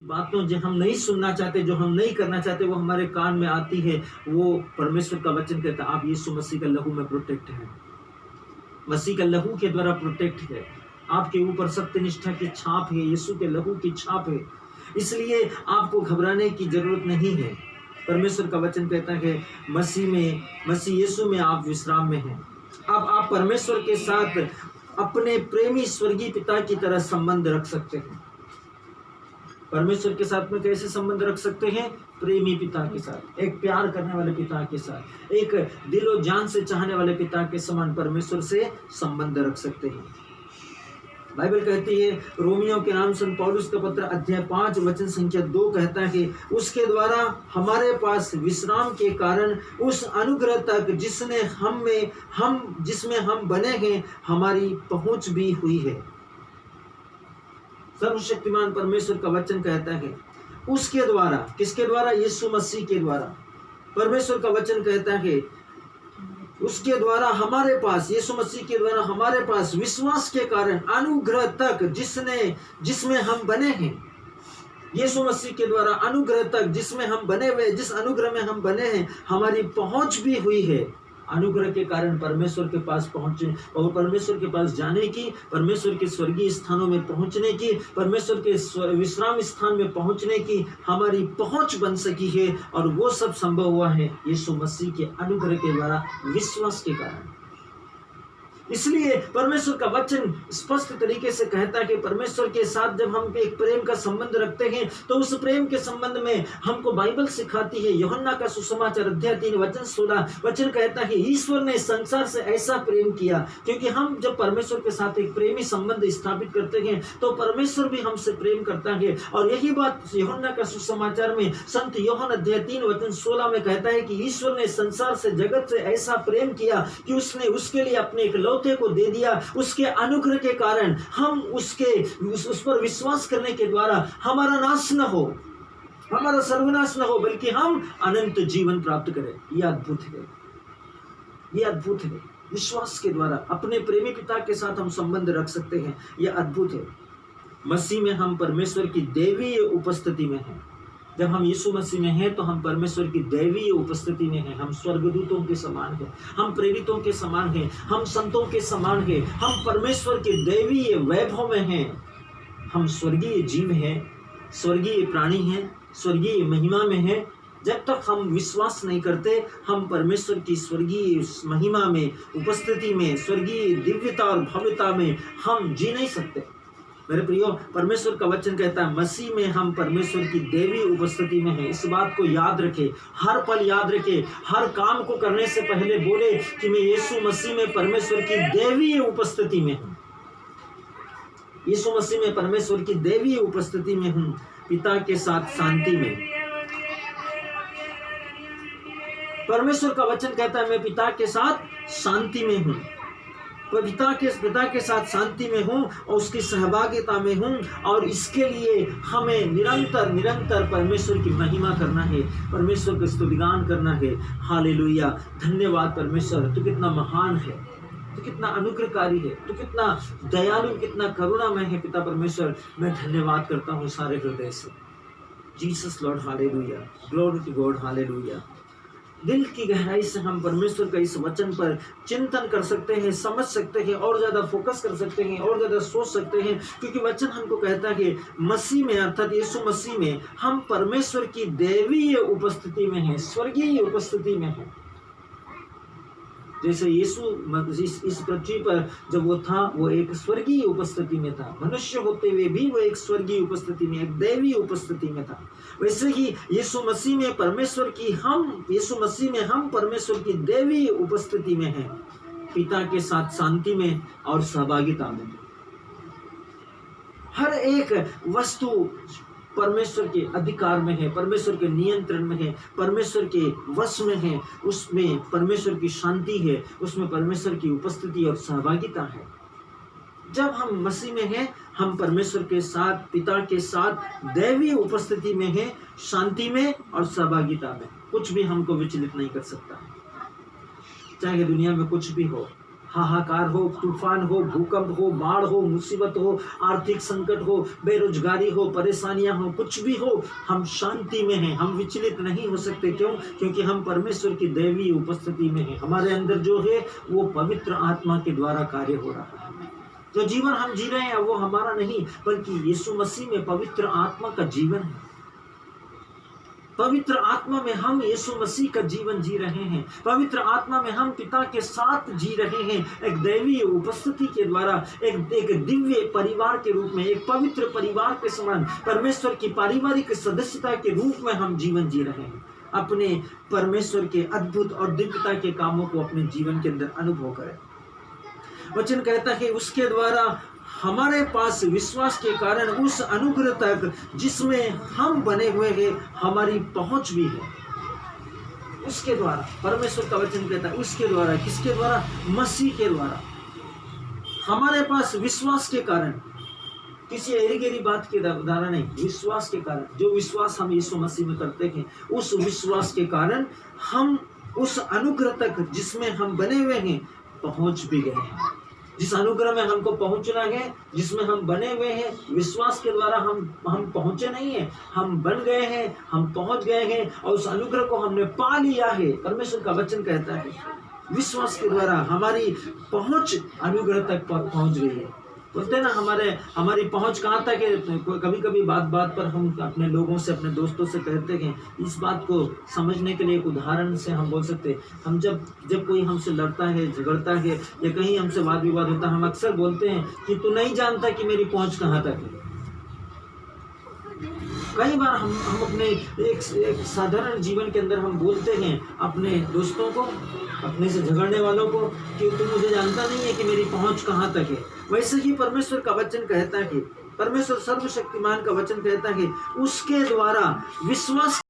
बातों जो हम नहीं सुनना चाहते, जो हम नहीं करना चाहते, वो हमारे कान में आती है, वो परमेश्वर का वचन कहता है आप यीशु मसीह का लहू में प्रोटेक्ट है, मसीह का लहू के द्वारा प्रोटेक्ट है, आपके ऊपर सत्य निष्ठा की छाप है, यीशु के लहू की छाप है, इसलिए आपको घबराने की जरूरत नहीं है। परमेश्वर का वचन कहता है मसीह यीशु में आप विश्राम में हैं। अब आप परमेश्वर के साथ अपने प्रेमी स्वर्गीय पिता की तरह संबंध रख सकते हैं। परमेश्वर के साथ में कैसे संबंध रख सकते हैं? प्रेमी पिता के साथ, एक प्यार करने वाले पिता के साथ, एक दिलो जान से चाहने वाले पिता के समान परमेश्वर से संबंध रख सकते हैं। बाइबल कहती है, रोमियो के नाम संत पौलुस का पत्र अध्याय 5 वचन संख्या 2 कहता है कि उसके द्वारा हमारे पास विश्राम के कारण उस अनुग्रह तक जिसमें हम बने हैं हमारी पहुंच भी हुई है। सर्वशक्तिमान परमेश्वर का वचन कहता है उसके द्वारा, किसके द्वारा? यीशु मसीह के द्वारा। परमेश्वर का वचन कहता है उसके द्वारा हमारे पास, यीशु मसीह के द्वारा हमारे पास विश्वास के कारण अनुग्रह तक जिसमें हम बने हैं। यीशु मसीह के द्वारा अनुग्रह तक जिसमें हम बने हुए, जिस अनुग्रह में हम बने हैं हमारी पहुंच भी हुई है। अनुग्रह के कारण परमेश्वर के पास पहुंचने और परमेश्वर के पास जाने की, परमेश्वर के स्वर्गीय स्थानों में पहुंचने की, परमेश्वर के विश्राम स्थान में पहुंचने की हमारी पहुंच बन सकी है। और वो सब संभव हुआ है यीशु मसीह के अनुग्रह के द्वारा, विश्वास के कारण। इसलिए परमेश्वर का वचन स्पष्ट तरीके से कहता है कि परमेश्वर के साथ जब हम एक प्रेम का संबंध रखते हैं तो उस प्रेम के संबंध में हमको बाइबल सिखाती है। यूहन्ना का सुसमाचार अध्याय 3 वचन 16 वचन कहता है ईश्वर ने संसार से ऐसा प्रेम किया, क्योंकि हम जब परमेश्वर के साथ एक प्रेमी संबंध स्थापित करते हैं तो परमेश्वर भी हमसे प्रेम करता है। और यही बात यूहन्ना का सुसमाचार में संत यूहन्ना अध्याय 3 वचन 16 में कहता है कि ईश्वर ने संसार से, जगत से ऐसा प्रेम किया कि उसने उसके लिए अपने एक को दे दिया। उसके अनुग्रह के कारण हम उस पर विश्वास करने के द्वारा हमारा नाश न हो, हमारा सर्वनाश न हो, बल्कि हम अनंत जीवन प्राप्त करें। यह अद्भुत है, यह अद्भुत है। विश्वास के द्वारा अपने प्रेमी पिता के साथ हम संबंध रख सकते हैं। यह अद्भुत है। मसीह में हम परमेश्वर की दैवीय उपस्थिति में हैं। जब हम यीशु मसीह में हैं तो हम परमेश्वर की दैवीय उपस्थिति में हैं। हम स्वर्गदूतों के समान हैं, हम प्रेरितों के समान हैं, हम संतों के समान हैं, हम परमेश्वर के दैवीय वैभव में हैं। हम स्वर्गीय जीव हैं, स्वर्गीय प्राणी हैं, स्वर्गीय महिमा में हैं। जब तक हम विश्वास नहीं करते हम परमेश्वर की स्वर्गीय महिमा में, उपस्थिति में, स्वर्गीय दिव्यता और भव्यता में हम जी नहीं सकते। मेरे प्रियो, परमेश्वर का वचन कहता है मसीह में हम परमेश्वर की दैवीय उपस्थिति में हैं। इस बात को याद रखें, हर पल याद रखें। हर काम को करने से पहले बोले कि मैं यीशु मसीह में परमेश्वर की दैवीय उपस्थिति में हूँ। यीशु मसीह में परमेश्वर की दैवीय उपस्थिति में हूँ, पिता के साथ शांति में। परमेश्वर का वचन कहता है मैं पिता के साथ शांति में हूँ, पिता के साथ शांति में हूँ और उसकी सहभागिता में हूँ। और इसके लिए हमें निरंतर परमेश्वर की महिमा करना है, परमेश्वर का स्तुतिगान करना है। हालेलुया, धन्यवाद परमेश्वर, तू कितना महान है, तू कितना अनुग्रहकारी है, तू कितना दयालु, कितना करुणामय है। पिता परमेश्वर, मैं धन्यवाद करता हूँ सारे हृदय से। Jesus Lord, hallelujah, glory to God, hallelujah. दिल की गहराई से हम परमेश्वर का इस वचन पर चिंतन कर सकते हैं, समझ सकते हैं, और ज़्यादा फोकस कर सकते हैं, और ज़्यादा सोच सकते हैं, क्योंकि वचन हमको कहता है कि मसीह में, अर्थात यीशु मसीह में हम परमेश्वर की दैवीय उपस्थिति में हैं, स्वर्गीय उपस्थिति में हैं। जैसे यीशु इस पृथ्वी पर जब वो था, वो एक स्वर्गीय उपस्थिति में था, मनुष्य होते हुए भी वो एक स्वर्गीय उपस्थिति में, एक दैवीय उपस्थिति में था। वैसे ही यीशु मसीह में हम परमेश्वर की दैवीय उपस्थिति में हैं, पिता के साथ शांति में और सहभागिता में। हर एक वस्तु परमेश्वर के अधिकार में है, परमेश्वर के नियंत्रण में है, परमेश्वर के वश में है। उसमें परमेश्वर की शांति है, उसमें परमेश्वर की उपस्थिति और सहभागिता है। जब हम मसीह में हैं हम परमेश्वर के साथ, पिता के साथ दैवीय उपस्थिति में हैं, शांति में और सहभागिता में। कुछ भी हमको विचलित नहीं कर सकता, चाहे दुनिया में कुछ भी हो। हाहाकार हो, तूफान हो, भूकंप हो, बाढ़ हो, मुसीबत हो, आर्थिक संकट हो, बेरोजगारी हो, परेशानियां हो, कुछ भी हो, हम शांति में हैं, हम विचलित नहीं हो सकते। क्यों? क्योंकि हम परमेश्वर की दैवीय उपस्थिति में हैं। हमारे अंदर जो है वो पवित्र आत्मा के द्वारा कार्य हो रहा है। जो जीवन हम जी रहे हैं वो हमारा नहीं, बल्कि यीशु मसीह में पवित्र आत्मा का जीवन है। पवित्र आत्मा में हम यीशु मसीह का जीवन जी रहे हैं। पवित्र आत्मा में हम पिता के साथ जी रहे हैं, एक दैवीय उपस्थिति के द्वारा, एक दिव्य परिवार के रूप में, एक पवित्र परिवार के समान परमेश्वर की पारिवारिक सदस्यता के रूप में हम जीवन जी रहे हैं। अपने परमेश्वर के अद्भुत और दिव्यता के कामों को अपने जीवन के अंदर अनुभव करें। वचन कहता है उसके द्वारा हमारे पास विश्वास के कारण उस अनुग्रह तक जिसमें हम बने हुए हैं हमारी पहुंच भी है। उसके द्वारा, परमेश्वर का वचन कहता है उसके द्वारा, किसके द्वारा? मसीह के द्वारा। हमारे पास विश्वास के कारण, किसी एरी गेरी बात के द्वारा नहीं, विश्वास के कारण, जो विश्वास हम यीशु मसीह में करते हैं उस विश्वास के कारण हम उस अनुग्रह तक जिसमें हम बने हुए हैं पहुंच भी गए हैं। जिस अनुग्रह में हमको पहुंचना है, जिसमें हम बने हुए हैं, विश्वास के द्वारा हम पहुंचे नहीं हैं, हम बन गए हैं, हम पहुंच गए हैं और उस अनुग्रह को हमने पा लिया है। परमेश्वर का वचन कहता है विश्वास के द्वारा हमारी पहुंच अनुग्रह तक पहुंच गई है। बोलते हैं ना हमारी पहुंच कहाँ तक है। कभी कभी बात पर हम अपने लोगों से, अपने दोस्तों से कहते हैं, इस बात को समझने के लिए एक उदाहरण से हम बोल सकते हैं। हम जब कोई हमसे लड़ता है, झगड़ता है या कहीं हमसे वाद विवाद होता है, हम अक्सर बोलते हैं कि तू नहीं जानता कि मेरी पहुंच कहाँ तक है। कई बार हम अपने एक साधारण जीवन के अंदर हम बोलते हैं अपने दोस्तों को, अपने से झगड़ने वालों को कि तू मुझे जानता नहीं है कि मेरी पहुंच कहाँ तक है। वैसे ही परमेश्वर का वचन कहता है, परमेश्वर सर्वशक्तिमान का वचन कहता है उसके द्वारा विश्वास